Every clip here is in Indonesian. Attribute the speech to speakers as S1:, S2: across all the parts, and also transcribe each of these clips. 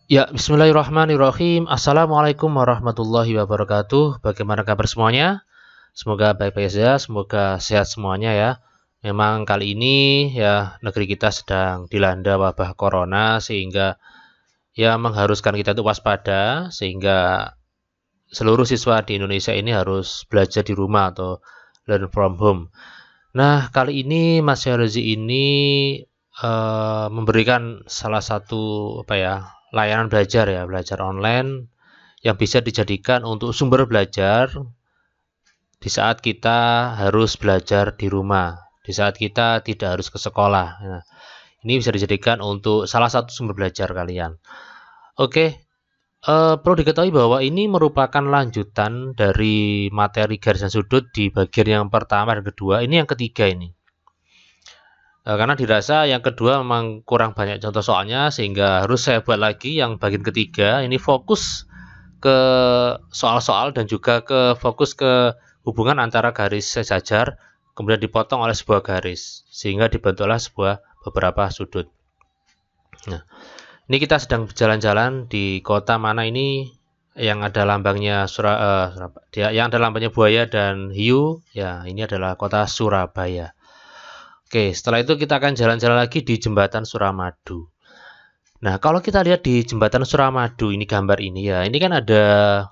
S1: Ya, bismillahirrahmanirrahim. Assalamualaikum warahmatullahi wabarakatuh. Bagaimana kabar semuanya? Semoga baik-baik saja, semoga sehat semuanya ya. Memang kali ini ya negeri kita sedang dilanda wabah corona sehingga ya mengharuskan kita untuk waspada sehingga seluruh siswa di Indonesia ini harus belajar di rumah atau learn from home. Nah, kali ini Mas Herozi ini memberikan salah satu layanan belajar ya, belajar online yang bisa dijadikan untuk sumber belajar di saat kita harus belajar di rumah, di saat kita tidak harus ke sekolah. Nah, ini bisa dijadikan untuk salah satu sumber belajar kalian. Oke, perlu diketahui bahwa ini merupakan lanjutan dari materi garis dan sudut di bagian yang pertama dan kedua. Ini yang ketiga ini. Karena dirasa yang kedua memang kurang banyak contoh soalnya sehingga harus saya buat lagi yang bagian ketiga. Ini fokus ke soal-soal dan juga fokus ke hubungan antara garis sejajar kemudian dipotong oleh sebuah garis sehingga dibentuklah beberapa sudut. Nah, ini kita sedang berjalan-jalan di kota mana ini yang ada lambangnya yang ada lambangnya buaya dan hiu. Ya, ini adalah kota Surabaya. Oke, setelah itu kita akan jalan-jalan lagi di Jembatan Suramadu. Nah, kalau kita lihat di Jembatan Suramadu, ini gambar ini ya, ini kan ada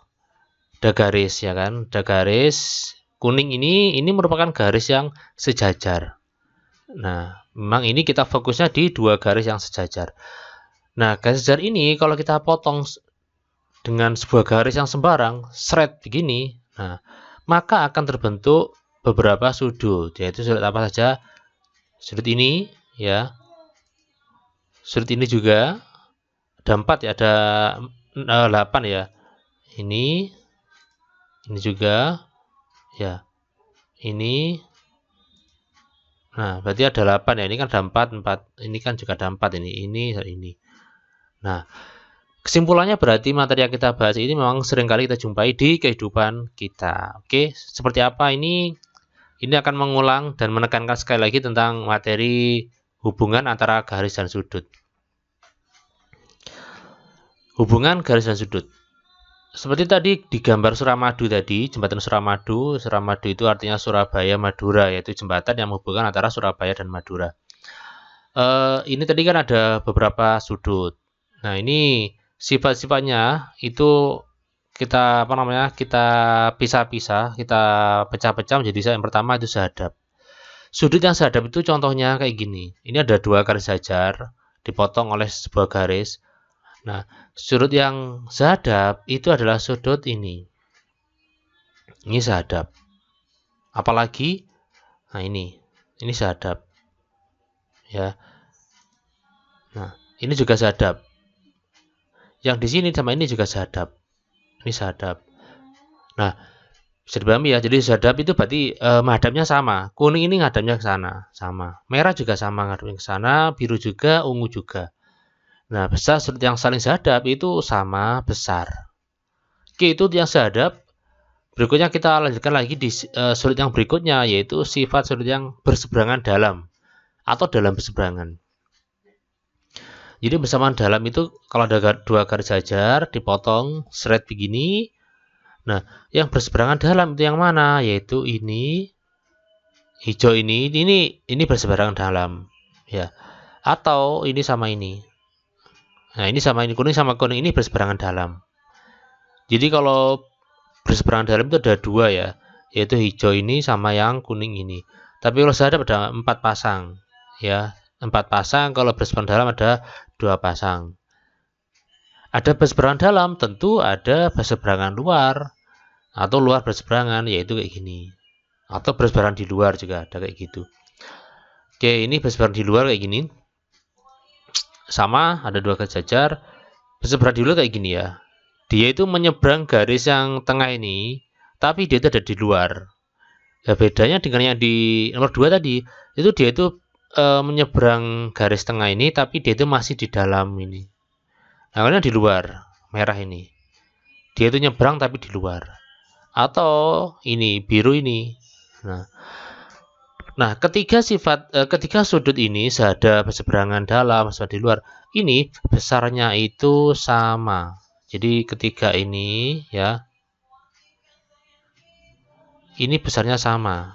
S1: garis ya kan, ada garis kuning ini merupakan garis yang sejajar. Nah, memang ini kita fokusnya di dua garis yang sejajar. Nah, garis sejajar ini kalau kita potong dengan sebuah garis yang sembarang, seret begini, nah, maka akan terbentuk beberapa sudut, yaitu sudut apa saja? Sudut ini ya, sudut ini juga ada 4 ya, ada 8 ya. Ini juga ya. Ini. Nah, berarti ada 8 ya. Ini kan ada 4. Ini kan juga ada 4 ini. Nah, kesimpulannya berarti materi yang kita bahas ini memang seringkali kita jumpai di kehidupan kita. Oke, seperti apa ini? Ini akan mengulang dan menekankan sekali lagi tentang materi hubungan antara garis dan sudut. Hubungan garis dan sudut. Seperti tadi di gambar Suramadu tadi, jembatan Suramadu. Suramadu itu artinya Surabaya, Madura, yaitu jembatan yang menghubungkan antara Surabaya dan Madura. Ini tadi kan ada beberapa sudut. Nah, ini sifat-sifatnya itu kita kita pisah-pisah, kita pecah-pecah menjadi yang pertama itu sehadap. Sudut yang sehadap itu contohnya kayak gini. Ini ada dua garis sejajar dipotong oleh sebuah garis. Nah, sudut yang sehadap itu adalah sudut ini. Ini sehadap. Apalagi nah ini sehadap. Ya. Nah, ini juga sehadap. Yang di sini sama ini juga sehadap. Ini sehadap. Nah, bisa dipahami ya. Jadi sehadap itu berarti menghadapnya sama. Kuning ini ngadapnya ke sana, sama. Merah juga sama ngadapnya ke sana, biru juga, ungu juga. Nah, besar sudut yang saling sehadap itu sama besar. Oke, itu yang sehadap. Berikutnya kita lanjutkan lagi di sudut yang berikutnya, yaitu sifat sudut yang berseberangan dalam atau dalam berseberangan. Jadi bersamaan dalam itu kalau ada dua garis sejajar dipotong seret begini. Nah, yang berseberangan dalam itu yang mana? Yaitu ini hijau ini berseberangan dalam ya. Atau ini sama ini. Nah, ini sama ini kuning sama kuning ini berseberangan dalam. Jadi kalau berseberangan dalam itu ada dua ya, yaitu hijau ini sama yang kuning ini. Tapi kalau sehadap ada 4 pasang ya. 4 pasang, kalau berseberangan dalam ada 2 pasang. Ada berseberangan dalam, tentu ada berseberangan luar atau luar berseberangan, yaitu kayak gini. Atau berseberangan di luar juga ada kayak gitu. Oke, ini berseberangan di luar kayak gini. Sama, ada dua garis sejajar. Berseberangan di luar kayak gini ya. Dia itu menyeberang garis yang tengah ini, tapi dia itu ada di luar. Ya bedanya dengan yang di nomor 2 tadi, itu dia itu menyeberang garis tengah ini, tapi dia itu masih di dalam ini. Nah, ini di luar, merah ini. Dia itu nyebrang tapi di luar. Atau ini, biru ini. Nah, Nah, ketika sudut ini sehadap berseberangan dalam sama di luar, ini besarnya itu sama. Jadi ketika ini ya, ini besarnya sama.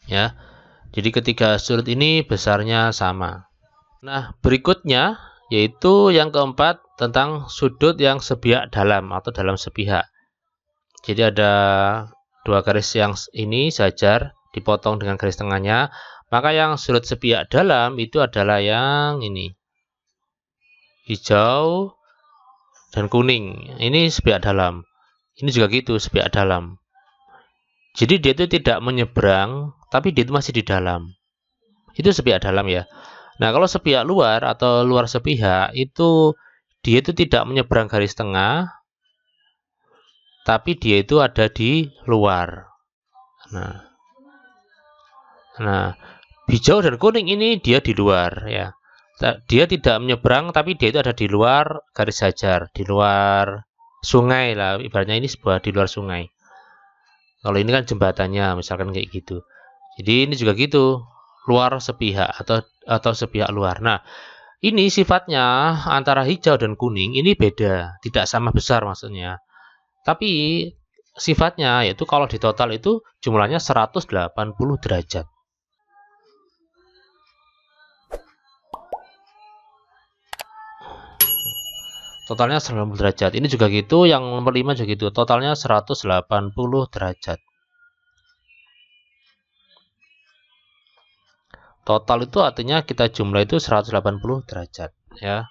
S1: Ya. Jadi ketika sudut ini besarnya sama. Nah, berikutnya yaitu yang keempat tentang sudut yang sepihak dalam atau dalam sepihak. Jadi ada dua garis yang ini sejajar dipotong dengan garis tengahnya, maka yang sudut sepihak dalam itu adalah yang ini. Hijau dan kuning. Ini sepihak dalam. Ini juga gitu, sepihak dalam. Jadi dia itu tidak menyeberang, tapi dia itu masih di dalam. Itu sepihak dalam ya. Nah, kalau sepihak luar atau luar sepihak itu dia itu tidak menyeberang garis tengah, tapi dia itu ada di luar. Nah, hijau dan kuning ini dia di luar ya. Dia tidak menyeberang, tapi dia itu ada di luar garis sejajar, di luar sungai lah. Ibaratnya ini sebuah di luar sungai. Kalau ini kan jembatannya, misalkan kayak gitu. Jadi ini juga gitu, luar sepihak atau sepihak luar. Nah, ini sifatnya antara hijau dan kuning ini beda, tidak sama besar maksudnya. Tapi sifatnya yaitu kalau di total itu jumlahnya 180 derajat. Totalnya 90 derajat. Ini juga gitu, yang nomor 5 juga gitu. Totalnya 180 derajat. Total itu artinya kita jumlah itu 180 derajat ya.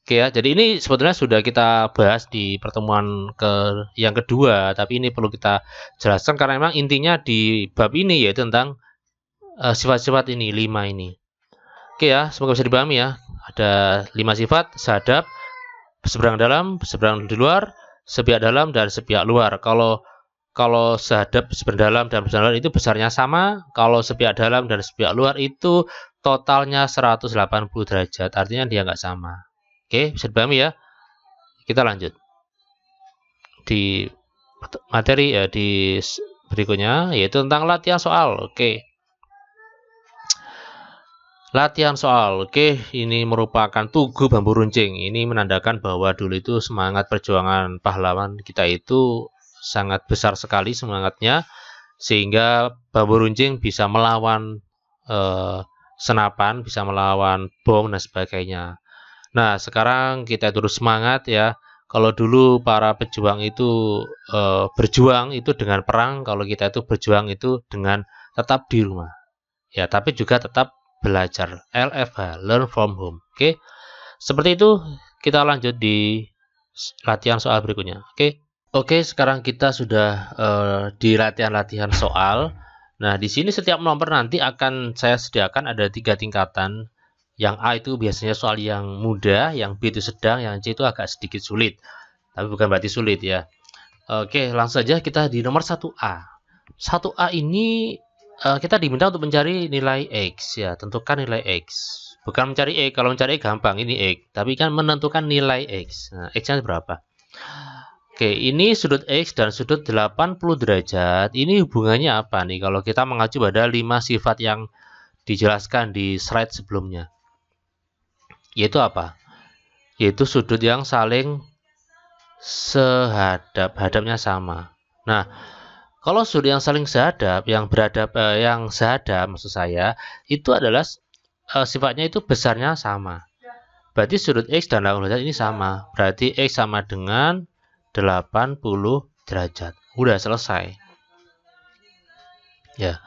S1: Oke ya, jadi ini sebetulnya sudah kita bahas di pertemuan yang kedua, tapi ini perlu kita jelaskan karena memang intinya di bab ini yaitu tentang sifat-sifat ini, 5 ini. Oke ya, semoga bisa dipahami ya. Ada 5 sifat: sehadap, berseberang dalam, berseberang di luar, sepihak dalam, dan sepihak luar. Kalau sehadap, berseberang dalam, dan berseberang luar itu besarnya sama. Kalau sepihak dalam dan sepihak luar itu totalnya 180 derajat. Artinya dia nggak sama. Oke, bisa dipahami ya. Kita lanjut di materi ya di berikutnya yaitu tentang latihan soal. Oke. Latihan soal. Oke, ini merupakan tugu bambu runcing. Ini menandakan bahwa dulu itu semangat perjuangan pahlawan kita itu sangat besar sekali semangatnya, sehingga bambu runcing bisa melawan senapan, bisa melawan bom dan sebagainya. Nah, sekarang kita terus semangat ya. Kalau dulu para pejuang itu berjuang itu dengan perang, kalau kita itu berjuang itu dengan tetap di rumah. Ya, tapi juga tetap belajar. LFH, learn from home. Oke. Seperti itu, kita lanjut di latihan soal berikutnya. Oke. Oke, sekarang kita sudah di latihan-latihan soal. Nah, di sini setiap nomor nanti akan saya sediakan ada 3 tingkatan. Yang A itu biasanya soal yang mudah, yang B itu sedang, yang C itu agak sedikit sulit. Tapi bukan berarti sulit ya. Oke, langsung saja kita di nomor 1A. 1A ini kita diminta untuk mencari nilai X ya, tentukan nilai X. Bukan mencari X, kalau mencari X gampang, ini X. Tapi kan menentukan nilai X. Nah, X-nya berapa? Oke, ini sudut X dan sudut 80 derajat. Ini hubungannya apa nih? Kalau kita mengacu pada 5 sifat yang dijelaskan di slide sebelumnya. Yaitu apa? Yaitu sudut yang saling sehadap, hadapnya sama. Nah, kalau sudut yang saling sehadap, yang sehadap maksud saya, itu adalah sifatnya itu besarnya sama. Berarti sudut X dan 80 derajat ini sama. Berarti X sama dengan 80 derajat. Udah selesai. Ya.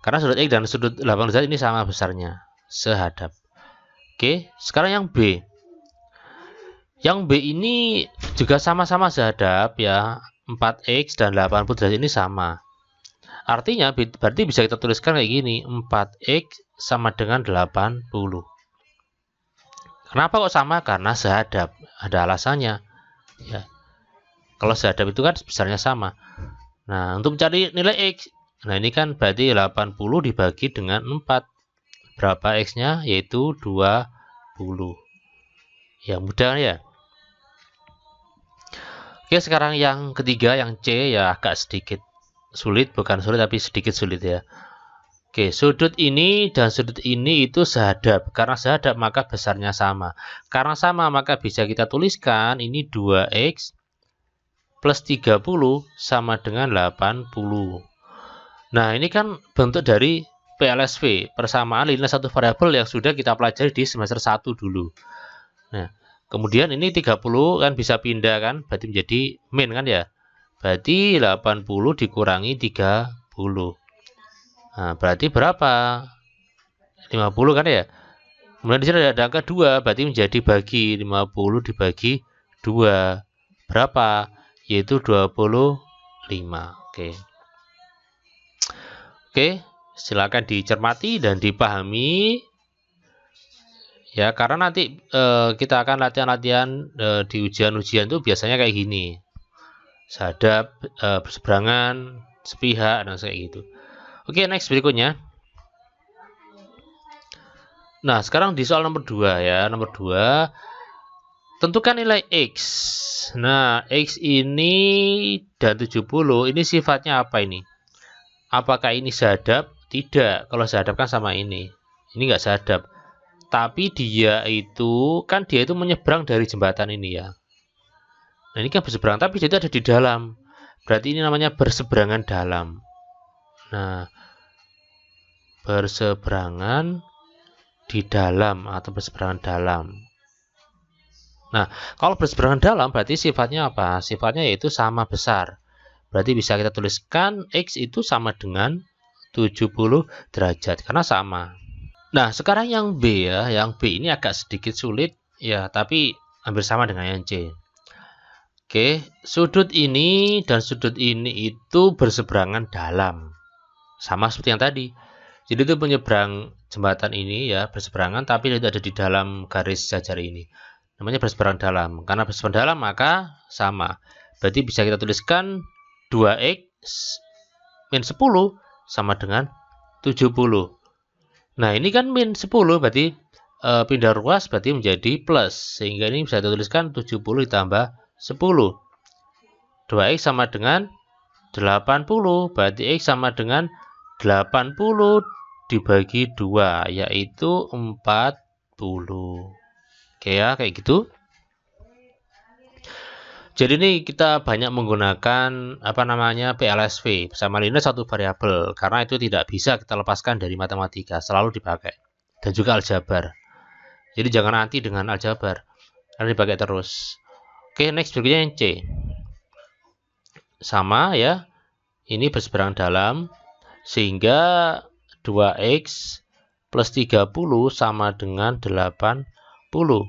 S1: Karena sudut X dan sudut 80 derajat ini sama besarnya, sehadap. Oke, sekarang yang B. Yang B ini juga sama-sama sehadap ya. 4X dan 80 derajat ini sama. Artinya berarti bisa kita tuliskan kayak gini, 4X sama dengan 80. Kenapa kok sama? Karena sehadap. Ada alasannya. Ya. Kalau sehadap itu kan besarnya sama. Nah, untuk mencari nilai X, nah ini kan berarti 80 dibagi dengan 4. Berapa X-nya? Yaitu 20. Ya, mudah ya. Oke, sekarang yang ketiga, yang C, ya agak sedikit sulit, bukan sulit tapi sedikit sulit ya. Oke, sudut ini dan sudut ini itu sehadap. Karena sehadap maka besarnya sama. Karena sama maka bisa kita tuliskan ini 2x plus 30 sama dengan 80. Nah, ini kan bentuk dari PLSV, persamaan linear satu variabel yang sudah kita pelajari di semester 1 dulu. Nah, kemudian ini 30 kan bisa pindah kan, berarti menjadi min kan ya. Berarti 80 dikurangi 30. Nah, berarti berapa? 50 kan ya. Kemudian di sini ada angka 2, berarti menjadi bagi 50 dibagi 2. Berapa? Yaitu 25. Oke. Oke, silakan dicermati dan dipahami. Ya, karena nanti kita akan latihan-latihan di ujian-ujian itu biasanya kayak gini. Sehadap, berseberangan, sepihak, dan kayak gitu. Oke, next berikutnya. Nah, sekarang di soal nomor 2 ya. Nomor 2, tentukan nilai X. Nah, X ini dan 70, ini sifatnya apa ini? Apakah ini sehadap? Tidak. Kalau sehadap kan sama ini. Ini enggak sehadap. Tapi dia itu menyeberang dari jembatan ini ya. Nah, ini kan berseberang, tapi dia itu ada di dalam. Berarti ini namanya berseberangan dalam. Nah, berseberangan di dalam atau berseberangan dalam. Nah, kalau berseberangan dalam berarti sifatnya apa? Sifatnya yaitu sama besar. Berarti bisa kita tuliskan X itu sama dengan 70 derajat karena sama. Nah, sekarang yang B ya, yang B ini agak sedikit sulit ya, tapi hampir sama dengan yang C. Oke, sudut ini dan sudut ini itu berseberangan dalam. Sama seperti yang tadi. Jadi itu menyeberang jembatan ini ya, berseberangan tapi itu ada di dalam garis jajar ini. Namanya berseberangan dalam. Karena berseberangan dalam maka sama. Berarti bisa kita tuliskan 2x min 10 sama dengan 70. Nah, ini kan min 10 berarti pindah ruas berarti menjadi plus. Sehingga ini bisa kita tuliskan 70 ditambah 10. 2x sama dengan 80. Berarti x sama dengan 80 dibagi 2, yaitu 40. Oke ya, kayak gitu. Jadi ini kita banyak menggunakan PLSV, bersama linear satu variabel, karena itu tidak bisa kita lepaskan dari matematika, selalu dipakai. Dan juga aljabar. Jadi jangan anti dengan aljabar, karena dipakai terus. Oke, next berikutnya yang C. Sama ya, ini berseberangan dalam, sehingga 2x plus 30 sama dengan 80.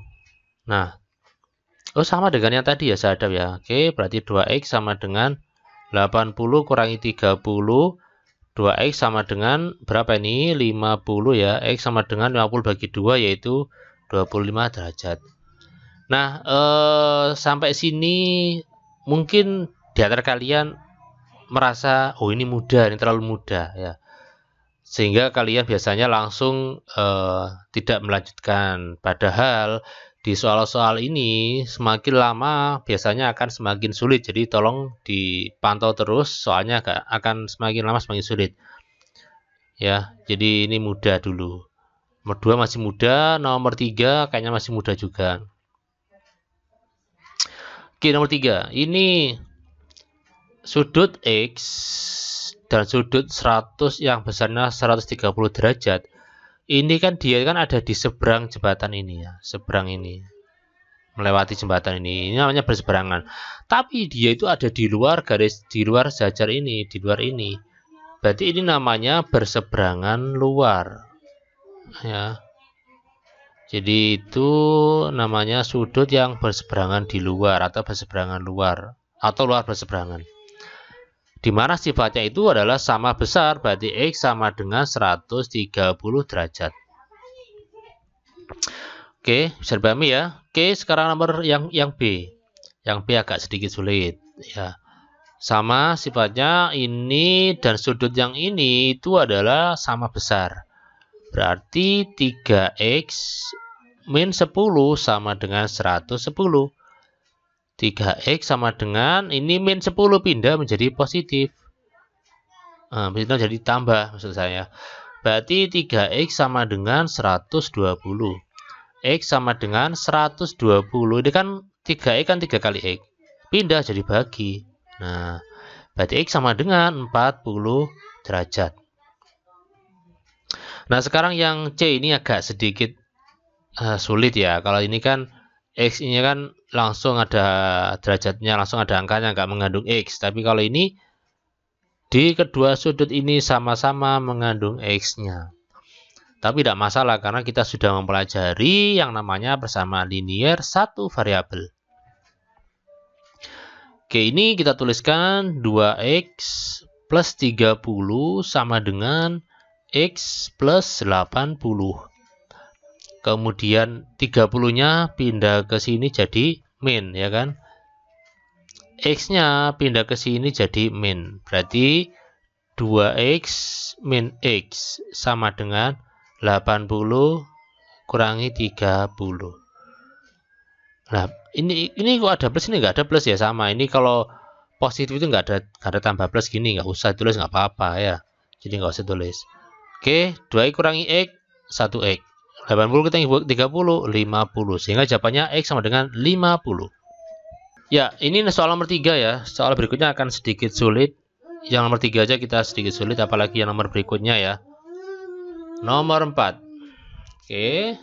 S1: Nah, sama dengan yang tadi ya, sehadap ya. Oke, berarti 2x sama dengan 80 kurangi 30. 2x sama dengan berapa ini? 50 ya. X sama dengan 50 bagi 2 yaitu 25 derajat. Nah, sampai sini mungkin di antara kalian merasa, oh ini mudah, ini terlalu mudah ya. Sehingga kalian biasanya langsung tidak melanjutkan. Padahal di soal-soal ini semakin lama biasanya akan semakin sulit. Jadi tolong dipantau terus, soalnya akan semakin lama semakin sulit. Ya, jadi ini mudah dulu. Nomor 2 masih mudah, nomor 3 kayaknya masih mudah juga. Oke, nomor 3. Ini sudut X dan sudut 100 yang besarnya 130 derajat. Ini kan dia kan ada di seberang jembatan ini ya, seberang ini. Melewati jembatan ini. Ini namanya berseberangan. Tapi dia itu ada di luar garis, di luar jajar ini, di luar ini. Berarti ini namanya berseberangan luar. Ya. Jadi itu namanya sudut yang berseberangan di luar atau berseberangan luar atau luar berseberangan. Di mana sifatnya itu adalah sama besar, berarti X sama dengan 130 derajat. Oke, bisa dipahami ya. Oke, sekarang nomor yang B. Yang B agak sedikit sulit ya. Sama sifatnya ini dan sudut yang ini itu adalah sama besar. Berarti 3x min 10 sama dengan 110. 3x sama dengan, ini min 10 pindah menjadi positif. Pindah jadi tambah maksud saya. Berarti 3x sama dengan 120. X sama dengan 120. Ini kan 3x kan 3 kali x. Pindah jadi bagi. Nah, berarti x sama dengan 40 derajat. Nah, sekarang yang C ini agak sedikit sulit ya. Kalau ini kan X ini kan langsung ada derajatnya, langsung ada angkanya, nggak mengandung X. Tapi kalau ini di kedua sudut ini sama-sama mengandung X-nya. Tapi tidak masalah karena kita sudah mempelajari yang namanya persamaan linier satu variabel. Oke, ini kita tuliskan 2X plus 30 sama dengan X plus 80. Kemudian 30-nya pindah ke sini jadi min, ya kan? X-nya pindah ke sini jadi min. Berarti 2X min X sama dengan 80 kurangi 30. Nah, ini kok ada plus, ini nggak ada plus ya, sama. Ini kalau positif itu nggak ada tambah plus gini, nggak usah tulis, nggak apa-apa ya. Jadi nggak usah tulis. Oke, 2X kurangi X, 1X. 80 kita 30, 50. Sehingga jawabannya X sama dengan 50. Ya, ini soal nomor 3 ya. Soal berikutnya akan sedikit sulit. Yang nomor 3 aja kita sedikit sulit, apalagi yang nomor berikutnya ya. Nomor 4. Oke.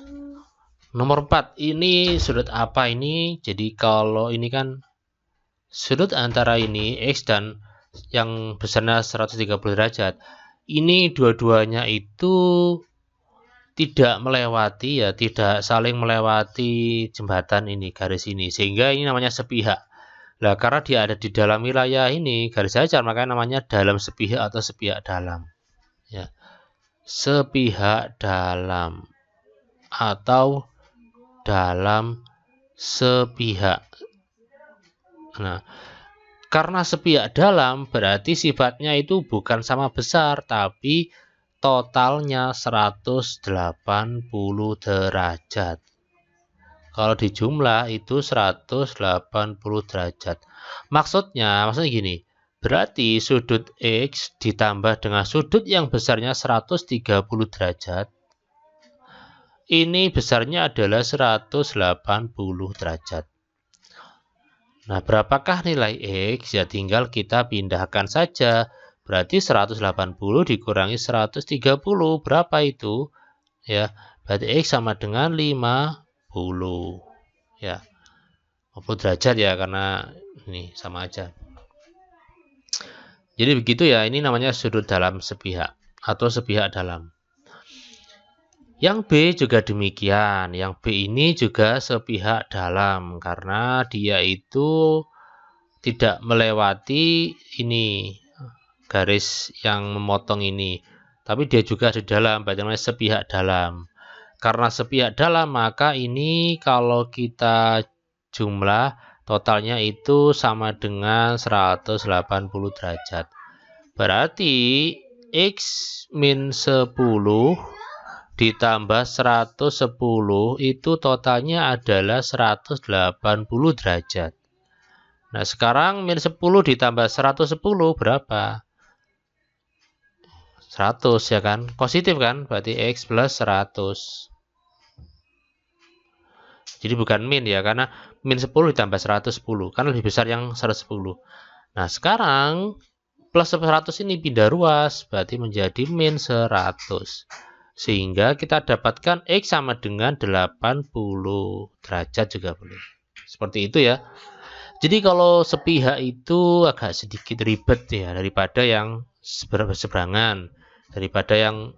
S1: Nomor 4. Ini sudut apa ini? Jadi kalau ini kan sudut antara ini X dan yang besarnya 130 derajat. Ini dua-duanya itu tidak melewati ya, tidak saling melewati jembatan ini, garis ini, sehingga ini namanya sepihak. Nah, karena dia ada di dalam wilayah ini garis hajar, makanya namanya dalam sepihak atau sepihak dalam. Ya, sepihak dalam atau dalam sepihak. Nah, karena sepihak dalam berarti sifatnya itu bukan sama besar, tapi totalnya 180 derajat. Kalau dijumlah itu 180 derajat. Maksudnya gini, berarti sudut X ditambah dengan sudut yang besarnya 130 derajat. Ini besarnya adalah 180 derajat. Nah, berapakah nilai X? Ya tinggal kita pindahkan saja. Berarti 180 dikurangi 130. Berapa itu? Ya, berarti X sama dengan 50. Ya, 50 derajat ya, karena ini sama aja. Jadi begitu ya, ini namanya sudut dalam sepihak atau sepihak dalam. Yang B juga demikian. Yang B ini juga sepihak dalam karena dia itu tidak melewati ini garis yang memotong ini, tapi dia juga di dalam, berarti namanya sepihak dalam. Karena sepihak dalam, maka ini kalau kita jumlah totalnya itu sama dengan 180 derajat. Berarti X min 10 ditambah 110 itu totalnya adalah 180 derajat. Nah, sekarang min 10 ditambah 110 berapa? 100 ya kan? Positif kan? Berarti X plus 100. Jadi bukan min ya, karena min 10 ditambah 110. Kan lebih besar yang 110. Nah, sekarang plus 100 ini pindah ruas. Berarti menjadi min 100. Sehingga kita dapatkan X sama dengan 80 derajat juga boleh. Seperti itu ya. Jadi kalau sepihak itu agak sedikit ribet ya, daripada yang berseberangan, daripada yang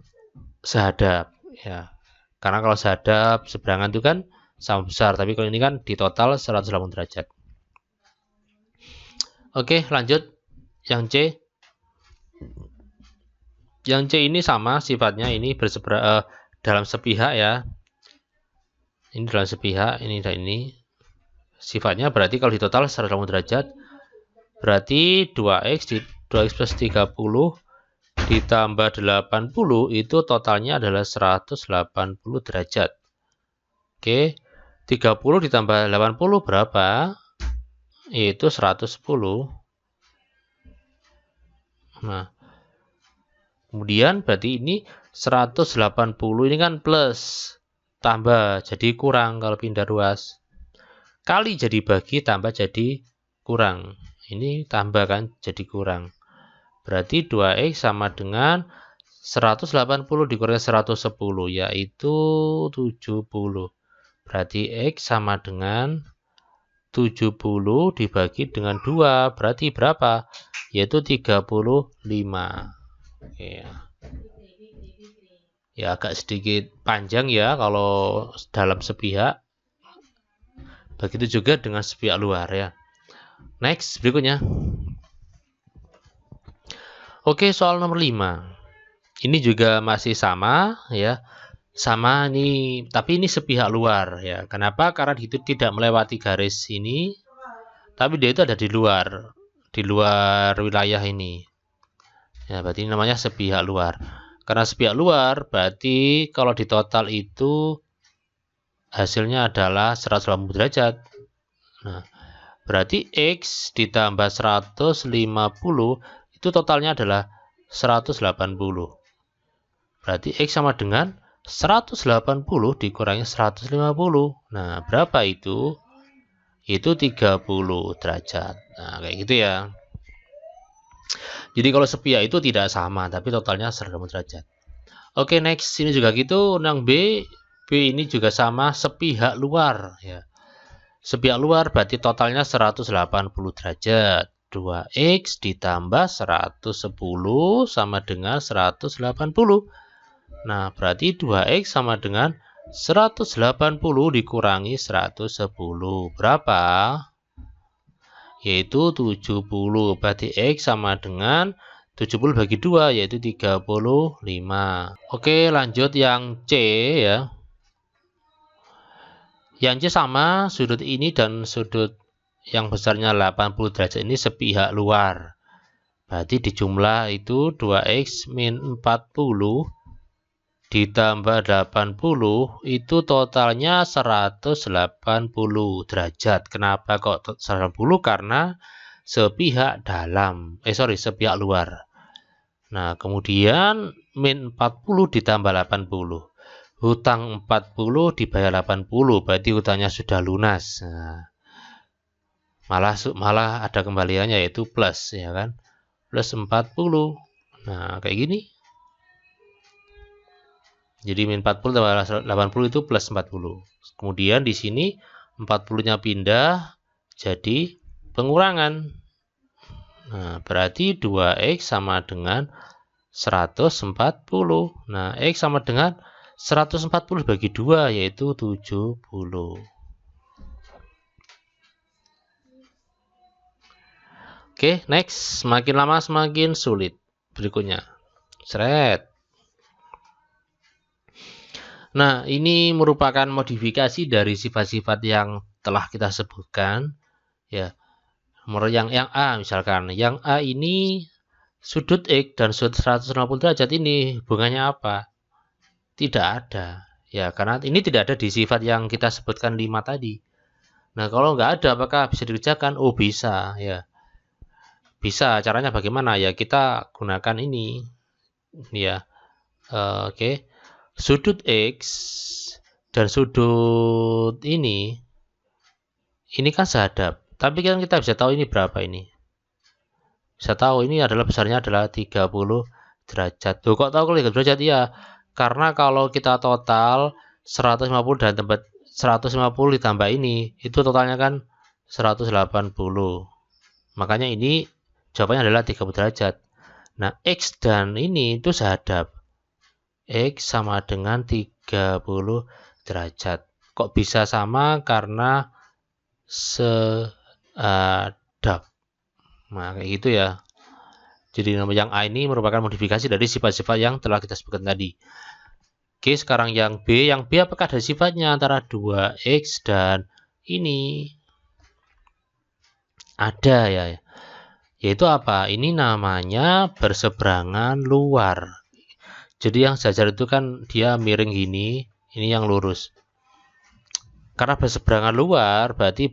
S1: sehadap ya. Karena kalau sehadap seberangan itu kan sama besar, tapi kalau ini kan di total 180 derajat. Oke, lanjut yang C. Yang C ini sama sifatnya, ini dalam sepihak ya. Ini dalam sepihak, ini dan ini. Sifatnya berarti kalau di total 180 derajat, berarti 2x plus 30 ditambah 80 itu totalnya adalah 180 derajat. Oke, 30 ditambah 80 berapa? Yaitu 110. Nah, kemudian berarti ini 180 ini kan plus, tambah jadi kurang kalau pindah ruas. Kali jadi bagi, tambah jadi kurang. Ini tambah kan jadi kurang. Berarti 2x sama dengan 180 dikurangi 110, yaitu 70. Berarti x sama dengan 70 dibagi dengan 2, berarti berapa? Yaitu 35. Oke. Ya agak sedikit panjang ya kalau dalam sepihak. Begitu juga dengan sepihak luar ya. Next, berikutnya. Oke, soal nomor 5. Ini juga masih sama ya. Sama nih, tapi ini sepihak luar ya. Kenapa? Karena itu tidak melewati garis ini, tapi dia itu ada di luar wilayah ini. Ya, berarti ini namanya sepihak luar. Karena sepihak luar, berarti kalau di total itu hasilnya adalah 180 derajat. Nah, berarti X ditambah 150 itu totalnya adalah 180. Berarti X sama dengan 180 dikurangi 150. Nah, berapa itu? Itu 30 derajat. Nah, kayak gitu ya. Jadi kalau sepihak itu tidak sama, tapi totalnya 180 derajat. Oke, next. Ini juga gitu. Yang B ini juga sama, sepihak luar ya. Sepihak luar berarti totalnya 180 derajat. 2x ditambah 110 sama dengan 180. Nah, berarti 2x sama dengan 180 dikurangi 110. Berapa? Yaitu 70. Berarti x sama dengan 70 bagi 2, yaitu 35. Oke, lanjut yang C ya. Yang C sama, sudut ini dan sudut yang besarnya 80 derajat ini sepihak luar. Berarti dijumlah itu 2x min 40 ditambah 80 itu totalnya 180 derajat. Kenapa kok 180? Karena sepihak dalam. Sepihak luar. Nah, kemudian min 40 ditambah 80. Hutang 40 dibayar 80, berarti hutangnya sudah lunas. Nah, malah ada kembaliannya yaitu plus ya kan. Plus 40. Nah, kayak gini. Jadi min 40 tambah 80 itu plus 40. Kemudian di sini 40-nya pindah jadi pengurangan. Nah, berarti 2x sama dengan 140. Nah, x sama dengan 140 bagi 2 yaitu 70. Oke, next. Semakin lama semakin sulit. Berikutnya. Seret. Nah, ini merupakan modifikasi dari sifat-sifat yang telah kita sebutkan. Ya, yang A misalkan, yang A ini sudut X dan sudut 160 derajat ini hubungannya apa? Tidak ada. Ya, karena ini tidak ada di sifat yang kita sebutkan 5 tadi. Nah, kalau nggak ada, apakah bisa dikerjakan? Oh, bisa. Ya, bisa. Caranya bagaimana? Ya, kita gunakan ini. Ya, oke. Sudut X dan sudut ini kan sehadap. Tapi kan kita bisa tahu ini berapa ini. Bisa tahu ini adalah besarnya adalah 30 derajat. Tuh, kok tahu kalau 30 derajat? Ya, karena kalau kita total 150 dan tempat 150 ditambah ini, itu totalnya kan 180. Makanya ini jawabannya adalah 30 derajat. Nah, X dan ini itu sehadap. X sama dengan 30 derajat. Kok bisa sama? Karena sehadap. Nah, kayak gitu ya. Jadi nama yang A ini merupakan modifikasi dari sifat-sifat yang telah kita sebutkan tadi. Oke, sekarang yang B. Yang B apakah ada sifatnya antara 2X dan ini? Ada ya. Yaitu apa? Ini namanya berseberangan luar. Jadi yang sejajar itu kan dia miring gini, ini yang lurus. Karena berseberangan luar, berarti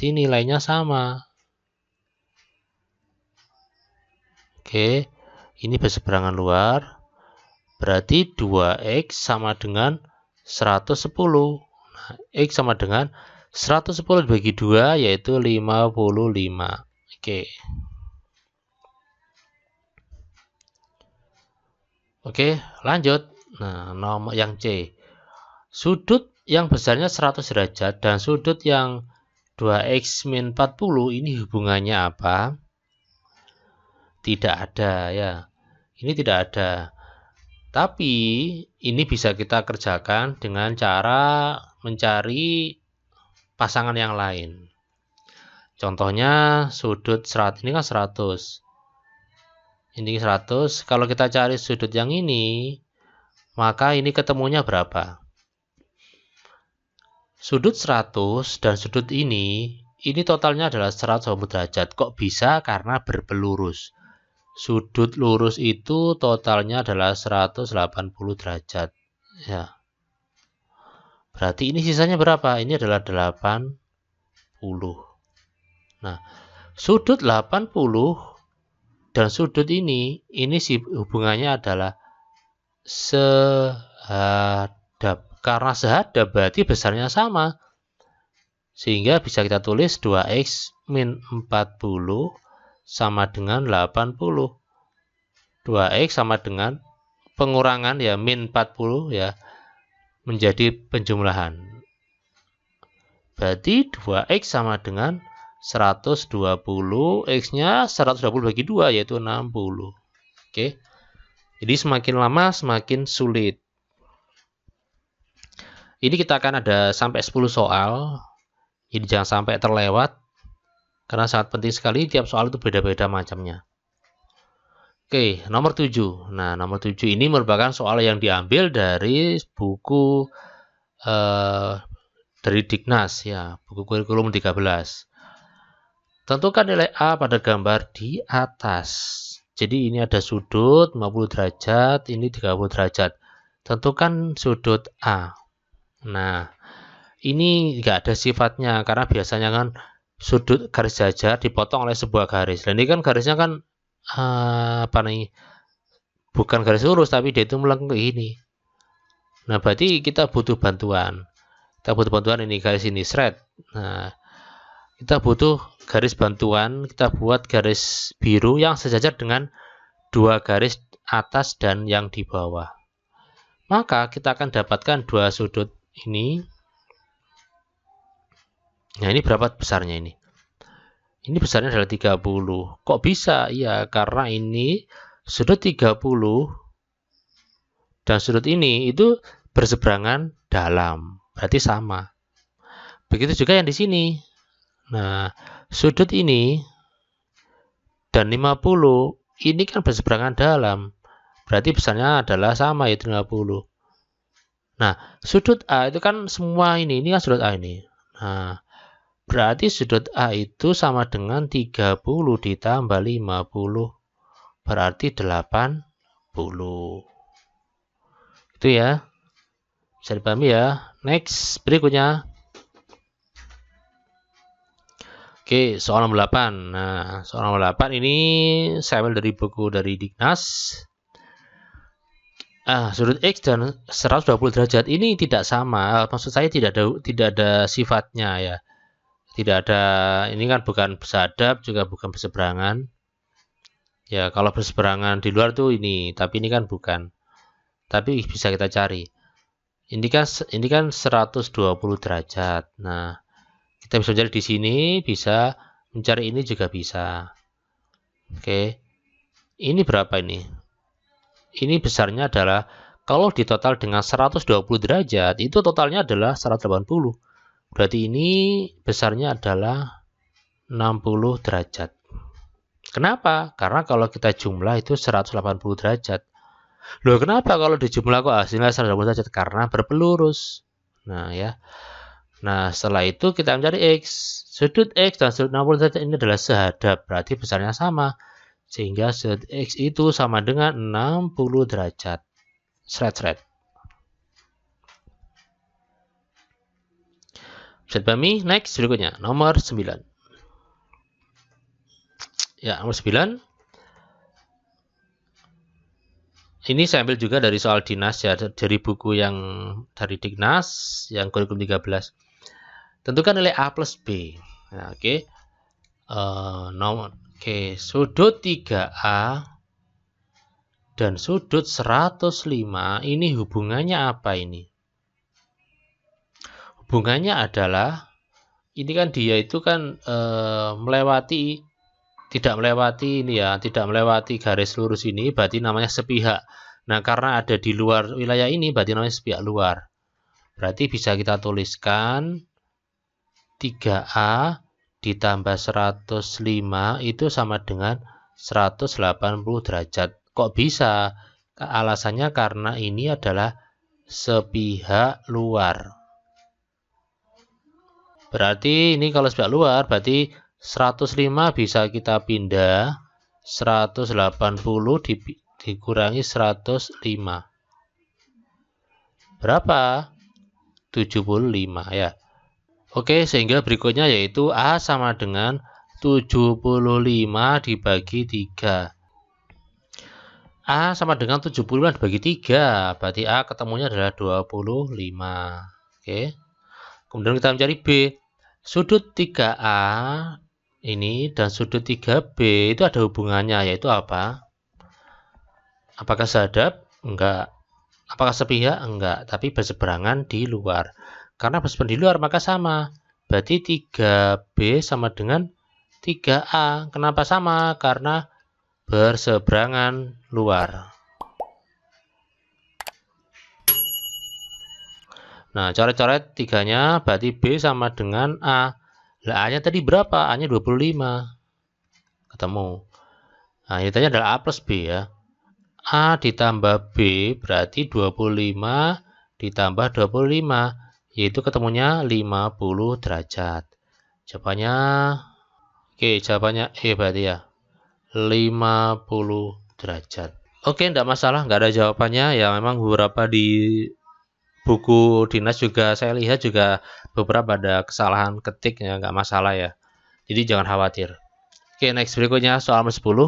S1: nilainya sama. Oke, ini berseberangan luar, berarti 2x sama dengan 110. Nah, x sama dengan 110 dibagi 2, yaitu 55. Oke, lanjut. Nah, nomor yang C. Sudut yang besarnya 100 derajat dan sudut yang 2x min 40 ini hubungannya apa? Tidak ada ya. Ini tidak ada. Tapi ini bisa kita kerjakan dengan cara mencari pasangan yang lain. Contohnya sudut 100 ini kan 100. Ini 100. Kalau kita cari sudut yang ini, maka ini ketemunya berapa? Sudut 100 dan sudut ini totalnya adalah 180 derajat. Kok bisa? Karena berpelurus. Sudut lurus itu totalnya adalah 180 derajat. Ya. Berarti ini sisanya berapa? Ini adalah 80. Nah, sudut 80 dan sudut ini hubungannya adalah sehadap. Karena sehadap berarti besarnya sama. Sehingga bisa kita tulis 2x min 40 sama dengan 80. 2x sama dengan pengurangan ya min 40 ya menjadi penjumlahan. Berarti 2x sama dengan 120, x-nya 120 bagi 2 yaitu 60. Oke. Jadi semakin lama semakin sulit. Ini kita akan ada sampai 10 soal. Jadi jangan sampai terlewat. Karena sangat penting sekali, tiap soal itu beda-beda macamnya. Oke, nomor 7. Nah, nomor 7 ini merupakan soal yang diambil dari buku dari Dignas ya, buku kurikulum 13. Tentukan nilai A pada gambar di atas. Jadi ini ada sudut 50 derajat, ini 30 derajat. Tentukan sudut A. Nah, ini enggak ada sifatnya karena biasanya kan sudut garis jajar dipotong oleh sebuah garis. Dan ini kan garisnya kan bukan garis lurus tapi dia itu melengkung ini. Nah, berarti kita butuh bantuan. Kita butuh bantuan ini garis ini shred. Nah, kita butuh garis bantuan, kita buat garis biru yang sejajar dengan dua garis atas dan yang di bawah. Maka kita akan dapatkan dua sudut ini. Nah, ini berapa besarnya ini? Ini besarnya adalah 30. Kok bisa? Ya, karena ini sudut 30 dan sudut ini itu berseberangan dalam. Berarti sama. Begitu juga yang di sini. Nah, sudut ini dan 50 ini kan berseberangan dalam. Berarti besarnya adalah sama, yaitu 50. Nah, sudut A itu kan semua ini kan sudut A ini. Nah, berarti sudut A itu sama dengan 30 ditambah 50. Berarti 80. Itu ya. Bisa dipahami ya. Next, berikutnya. Oke, soal nomor 8. Nah, soal nomor 8 ini saya ambil dari buku dari Dignas. Sudut X dan 120 derajat ini tidak sama. Maksud saya tidak ada sifatnya ya. Tidak ada, ini kan bukan besadap, juga bukan berseberangan. Ya, kalau berseberangan di luar tuh ini, tapi ini kan bukan. Tapi bisa kita cari. Ini kan 120 derajat. Nah, kita bisa mencari di sini, bisa mencari ini juga bisa. Oke. Ini berapa ini? Ini besarnya adalah kalau ditotal dengan 120 derajat, itu totalnya adalah 180. Berarti ini besarnya adalah 60 derajat. Kenapa? Karena kalau kita jumlah itu 180 derajat. Loh, kenapa kalau dijumlah kok hasilnya 180 derajat? Karena berpelurus. Nah, ya. Nah, setelah itu kita mencari X. Sudut X dan sudut 60 derajat ini adalah sehadap. Berarti besarnya sama. Sehingga sudut X itu sama dengan 60 derajat. Shred. Bisa dipahami? Next, berikutnya. Nomor 9. Ya, nomor 9. Ini saya ambil juga dari soal Dinas ya, dari buku yang dari Dignas, yang kurikulum 13. Tentukan nilai A plus B. Nah, oke. Sudut 3A dan sudut 105, ini hubungannya apa ini? Hubungannya adalah, ini kan dia itu kan tidak melewati garis lurus ini, berarti namanya sepihak. Nah, karena ada di luar wilayah ini, berarti namanya sepihak luar. Berarti bisa kita tuliskan 3A ditambah 105 itu sama dengan 180 derajat. Kok bisa? Alasannya karena ini adalah sepihak luar. Berarti ini kalau sepihak luar, berarti 105 bisa kita pindah, 180 dikurangi 105. Berapa? 75 ya. Oke, sehingga berikutnya yaitu A sama dengan 75 dibagi 3. A sama dengan 75 dibagi 3, berarti A ketemunya adalah 25. Oke. Kemudian kita mencari B. Sudut 3A ini dan sudut 3B itu ada hubungannya, yaitu apa? Apakah sehadap? Enggak. Apakah sepihak? Enggak, tapi berseberangan di luar. Karena berseberangan di luar maka sama. Berarti 3B sama dengan 3A. Kenapa sama? Karena berseberangan luar. Nah, coret-coret 3-nya, berarti B sama dengan A. Lah, A-nya tadi berapa? A-nya 25. Ketemu. Nah, ini tadi adalah A plus B ya. A ditambah B berarti 25 ditambah 25, yaitu ketemunya 50 derajat. Jawabannya, jawabannya E berarti ya. 50 derajat. Oke, enggak masalah, enggak ada jawabannya. Ya, memang beberapa di buku dinas juga saya lihat juga beberapa ada kesalahan ketik ya, nggak masalah ya. Jadi jangan khawatir. Oke, next berikutnya soal nomor 10.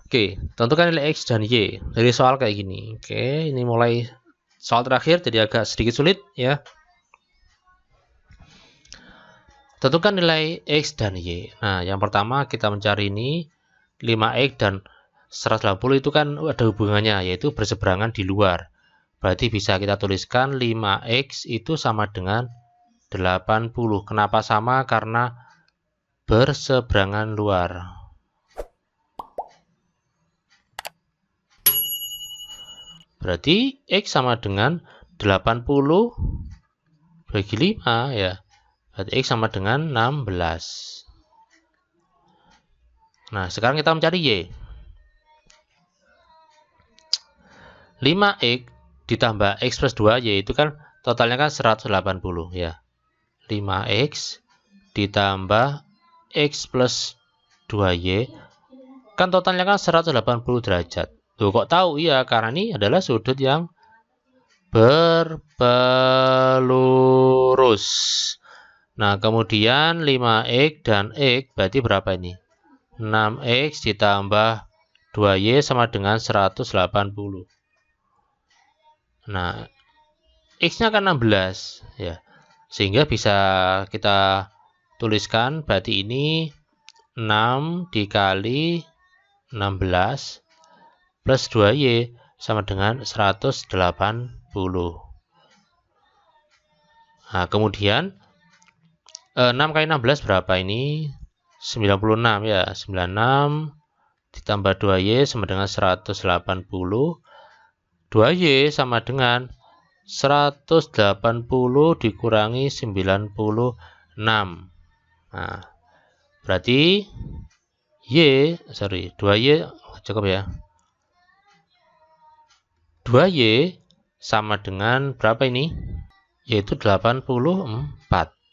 S1: Oke, tentukan nilai X dan Y. Dari soal kayak gini. Oke, ini mulai soal terakhir jadi agak sedikit sulit ya. Tentukan nilai X dan Y. Nah, yang pertama kita mencari ini 5X dan 180 itu kan ada hubungannya, yaitu berseberangan di luar. Berarti bisa kita tuliskan 5X itu sama dengan 80. Kenapa sama? Karena berseberangan luar. Berarti X sama dengan 80 bagi 5 ya. Berarti X sama dengan 16. Nah, sekarang kita mencari Y. 5X ditambah X plus 2Y itu kan totalnya kan 180 ya. 5X ditambah X plus 2Y kan totalnya kan 180 derajat. Tuh, kok tahu? Iya, karena ini adalah sudut yang berpelurus. Nah, kemudian 5X dan X berarti berapa ini? 6X ditambah 2Y sama dengan 180. Nah, X-nya kan 16 ya. Sehingga bisa kita tuliskan berarti ini 6 dikali 16 plus 2Y sama dengan 180. Nah, kemudian 6 kali 16 berapa ini? 96 ya. 96 ditambah 2Y sama dengan 180. 2Y sama dengan 180 dikurangi 96. Nah, berarti 2Y cukup ya. 2Y sama dengan berapa ini? Yaitu 84.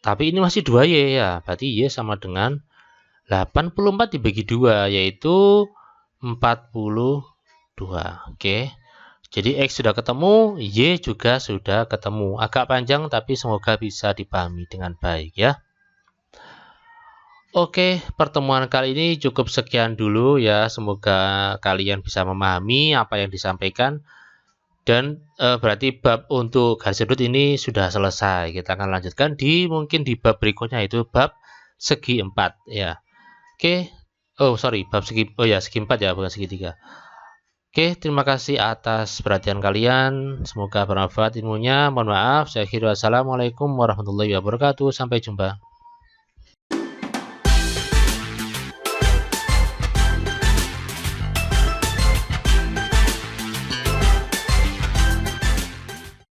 S1: Tapi ini masih 2Y ya. Berarti Y sama dengan 84 dibagi 2, yaitu 42. Oke. Jadi X sudah ketemu, Y juga sudah ketemu. Agak panjang tapi semoga bisa dipahami dengan baik ya. Oke, pertemuan kali ini cukup sekian dulu ya. Semoga kalian bisa memahami apa yang disampaikan. Dan berarti bab untuk garis sudut ini sudah selesai. Kita akan lanjutkan mungkin di bab berikutnya, itu bab segi 4 ya. Oke. Oh, sorry, bab segi 4 ya, bukan segitiga. Oke, terima kasih atas perhatian kalian. Semoga bermanfaat ilmunya. Mohon maaf. Saya akhiri. Wassalamualaikum warahmatullahi wabarakatuh. Sampai jumpa.